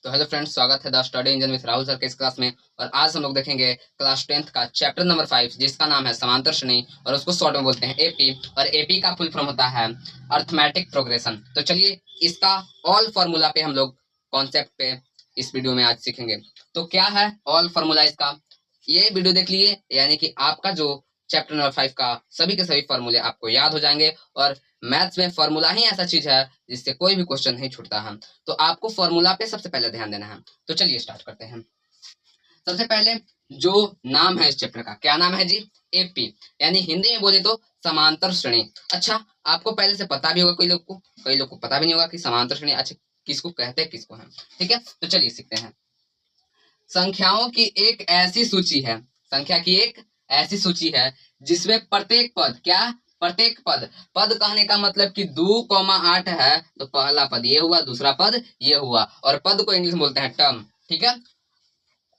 तो hello friends, स्वागत है the study engine with Rahul sir के इस क्लास में। और आज हम लोग देखेंगे क्लास 10th का चैप्टर नंबर 5, जिसका नाम है समांतर श्रेणी, और उसको शॉर्ट में बोलते हैं एपी। और एपी का फुल फॉर्म होता है अर्थमेटिक प्रोग्रेशन। तो चलिए इसका ऑल फार्मूला पे हम लोग कॉन्सेप्ट पे इस वीडियो में आज सीखेंगे। तो क्या है ऑल फार्मूला इसका, ये वीडियो देख लिए, यानी कि आपका जो चैप्टर नंबर 5 का सभी के सभी फॉर्मूले आपको याद हो जाएंगे। और मैथ्स में फॉर्मूला ही ऐसा चीज है जिससे कोई भी क्वेश्चन नहीं छूटता है। तो आपको फॉर्मूला पे सबसे पहले ध्यान देना है। तो चलिए स्टार्ट करते हैं। सबसे पहले जो नाम है इस चैप्टर का, क्या नाम है जी? एपी, यानी हिंदी में बोले तो समांतर श्रेणी। अच्छा, आपको पहले से पता भी होगा, कई लोग को पता भी नहीं होगा कि समांतर श्रेणी अच्छा किसको कहते हैं, किसको है। ठीक है, तो चलिए सीखते हैं। संख्याओं की एक ऐसी सूची है, संख्या की एक ऐसी सूची है जिसमें प्रत्येक पद, क्या? प्रत्येक पद, पद कहने का मतलब कि 2,8 है तो पहला पद ये हुआ, दूसरा पद ये हुआ, और पद को इंग्लिश में बोलते हैं टर्म। ठीक है,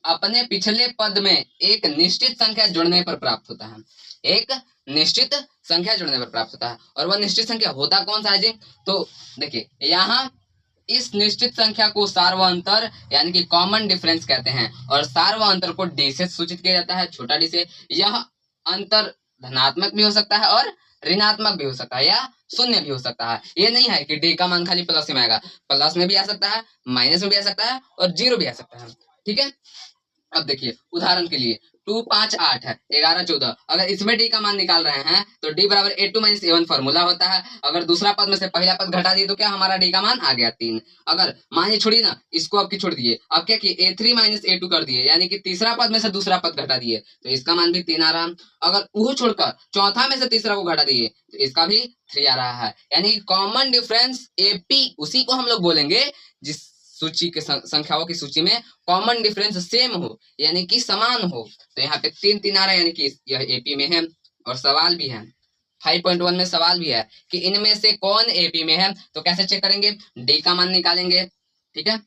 अपने पिछले पद में एक निश्चित संख्या जुड़ने पर प्राप्त होता है। एक निश्चित संख्या जुड़ने पर प्राप्त होता है, और वह निश्चित संख्या होता कौन सा है जी? तो देखिए, यहाँ इस निश्चित संख्या को सार्वअंतर यानी कि कॉमन डिफरेंस कहते हैं, और सार्वअंतर को डी से सूचित किया जाता है, छोटा डी से। यह अंतर धनात्मक भी हो सकता है और ऋणात्मक भी हो सकता है, या शून्य भी हो सकता है। ये नहीं है कि डी का मान खाली प्लस में आएगा, प्लस में भी आ सकता है, माइनस में भी आ सकता है, और जीरो भी आ सकता है। ठीक है, अब देखिए उदाहरण के लिए 2, 5, 8 है, 11, 14। अगर इसमें डी का मान निकाल रहे हैं तो डी बराबर A2 माइनस A1 फॉर्मूला होता है। अगर दूसरा पद में से पहला पद घटा दिए तो क्या हमारा डी का मान आ गया 3। अगर मानिए, छोड़िए ना, इसको आपकी छोड़ दिए, अब क्या किए, A3 माइनस A2 कर दिए, यानी कि तीसरा पद में से दूसरा पद घटा दिए तो इसका मान भी 3 आ रहा। अगर वो छोड़कर चौथा में से तीसरा को घटा दिए तो इसका भी 3 आ रहा है। यानी कि कॉमन डिफरेंस एपी, उसी को हम लोग बोलेंगे जिस सूची के संख्याओं की सूची में कॉमन डिफरेंस सेम हो, यानी कि समान हो। तो यहाँ पे 3 आ रहा है, यानी कि यह एपी में है। और सवाल भी है 5.1 में, सवाल भी है कि इनमें से कौन एपी में है। तो कैसे चेक करेंगे? डी का मान निकालेंगे। ठीक है,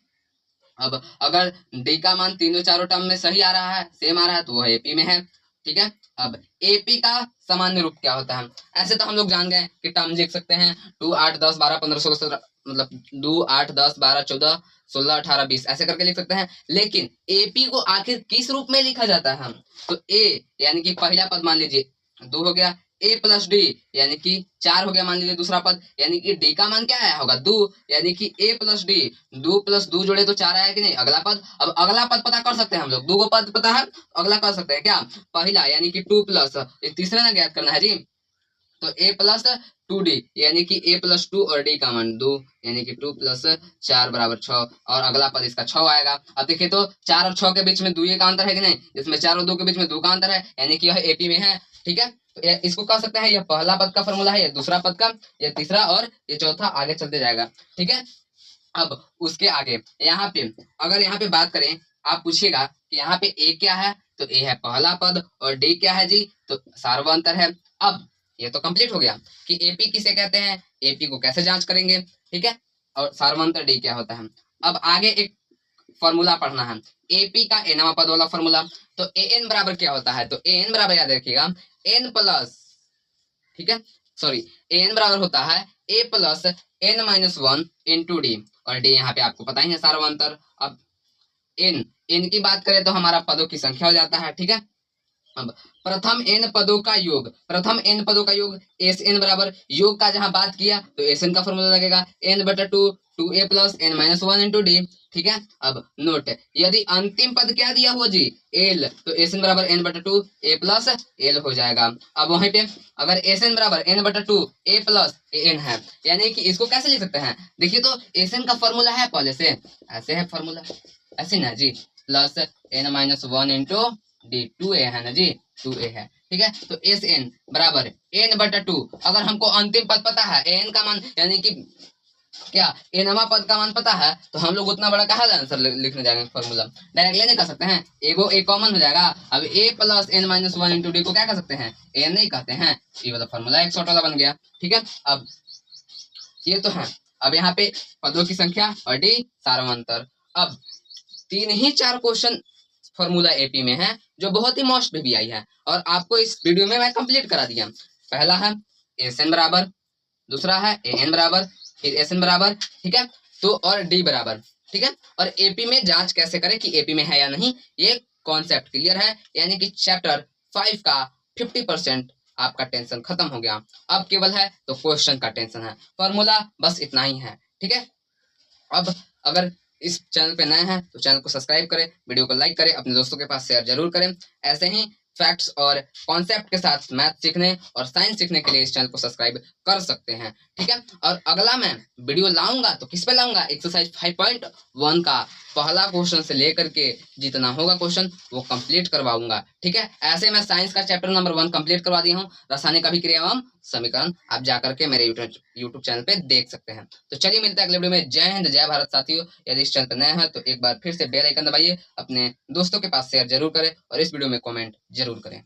अब अगर डी का मान तीनों चारों टर्म में सही आ रहा है, सेम आ रहा है, तो वह एपी में है। ठीक है, अब एपी का सामान्य रूप क्या होता है? ऐसे तो हम लोग जान गए कि टर्म लिख सकते हैं 2, 8, 10, 12, 15, 16, 17, मतलब 2, 8, 10, 12, 14, 16, 18, 20 ऐसे करके लिख सकते हैं। लेकिन एपी को आखिर किस रूप में लिखा जाता है? तो ए यानी कि पहला पद मान लीजिए 2 हो गया, ए प्लस डी यानी कि 4 हो गया, मान लीजिए दूसरा पद, यानी कि डी का मान क्या आया होगा? 2, यानी कि ए प्लस डी, 2 प्लस 2 जोड़े तो 4 आया कि नहीं? अगला पद, अब अगला पद पता कर सकते हैं हम लोग, 2 को पद पता है, अगला कर सकते हैं क्या? पहला यानी कि 2 प्लस तीसरा ना ज्ञात करना है जी, तो a प्लस 2d यानी कि a प्लस 2 और d का मान 2, यानी कि 2 प्लस 4 बराबर 6, और अगला पद इसका 6 आएगा। अब देखिए तो 4 और 6 के बीच में 2 का अंतर है कि नहीं? इसमें 4 और 2 के बीच में 2 का अंतर है, यानी कि यह एपी में है। ठीक है, तो इसको कह सकते हैं यह पहला पद का फॉर्मूला है, यह दूसरा पद का, यह तीसरा, और ये चौथा, आगे चलते जाएगा। ठीक है, अब उसके आगे यहाँ पे अगर यहाँ पे बात करें, आप पूछिएगा कि यहाँ पे ए क्या है, तो ए है पहला पद, और डी क्या है जी? तो सार्वअंतर है। अब ये तो कंप्लीट हो गया कि एपी किसे कहते हैं, एपी को कैसे जांच करेंगे। ठीक है, और सार्वअंतर डी क्या होता है। अब आगे एक फॉर्मूला पढ़ना है, एपी का एनवा पद वाला फॉर्मूला। तो ए एन बराबर क्या होता है? तो ए एन बराबर याद रखिएगा एन प्लस, ठीक है, सॉरी, एन बराबर होता है A plus N minus 1 into D, और डी यहाँ पे आपको पता ही है सार्वअंतर। अब एन की बात करें तो हमारा पदों की संख्या हो जाता है। ठीक है, अब प्रथम एन पदों का योग, प्रथम एन पदों का योग एस एन बराबर, योग का जहां बात किया तो एस एन का फॉर्मूला लगेगा एन बटा 2, 2a plus N minus 1 into D. ठीक है, अब नोट, यदि अंतिम पद क्या दिया हुआ जी? एल, तो एस एन बराबर एन बटा 2 ए प्लस एल हो जाएगा। अब वहीं पे अगर एस एन बराबर एन बटा 2 ए प्लस एन है, यानी कि इसको कैसे लिख सकते हैं? देखिए तो एस एन का फॉर्मूला है पहले से, ऐसे है फॉर्मूला, ऐसे ना जी, plus N minus 1 into D, 2a है ना जी, 2a है। ठीक है, तो एस एन बराबर एन बटा 2, अगर हमको अंतिम पद पता है, एन का मान यानी कि क्या एनवा पद का मान पता है, तो हम लोग उतना बड़ा कहा आंसर लिखने जाएंगे फॉर्मूला, डायरेक्ट नहीं कर सकते हैं, एगो ए कॉमन हो जाएगा। अब A plus N minus 1 into D को क्या कर सकते हैं? एन नहीं कहते हैं, ये वाला फॉर्मूला एक शॉर्ट वाला बन गया। ठीक है, अब ये तो है, अब यहाँ पे पदों की संख्या और डी सार्वअंतर। अब 3 ही 4 क्वेश्चन फॉर्मूला एपी में है जो बहुत ही मोस्ट भी आई है, और आपको इस वीडियो में मैं कंप्लीट करा दिया। पहला है एस एन बराबर, दूसरा है ए एन बराबर, फिर एस एन बराबर, ठीक है, तो और डी बराबर। ठीक ठीक है। और एपी में जांच कैसे करें कि एपी में है या नहीं, ये कॉन्सेप्ट क्लियर है, यानी कि चैप्टर 5 का 50% आपका टेंशन खत्म हो गया। अब केवल है तो क्वेश्चन का टेंशन है। फॉर्मूला बस इतना ही है, ठीक है। अब अगर इस चैनल पे नए हैं तो चैनल को सब्सक्राइब करें, वीडियो को लाइक करें, अपने दोस्तों के पास शेयर जरूर करें। ऐसे ही फैक्ट्स और कॉन्सेप्ट के साथ मैथ सीखने और साइंस सीखने के लिए इस चैनल को सब्सक्राइब कर सकते हैं, ठीक है। और अगला मैं वीडियो लाऊंगा तो किस पे लाऊंगा, एक्सरसाइज 5.1 का पहला क्वेश्चन से लेकर के जितना होगा क्वेश्चन वो कंप्लीट करवाऊंगा, ठीक है। ऐसे मैं साइंस का चैप्टर नंबर 1 कंप्लीट करवा दिया हूँ, रासायनिक अभिक्रिया एवं समीकरण आप जाकर के मेरे यूट्यूब चैनल पे देख सकते हैं। तो चलिए मिलते हैं अगले वीडियो में। जय हिंद, जय भारत साथियों। यदि इस चैनल पर नए हैं तो एक बार फिर से बेल आइकन दबाइए, अपने दोस्तों के पास शेयर जरूर करें और इस वीडियो में कमेंट जरूर करें।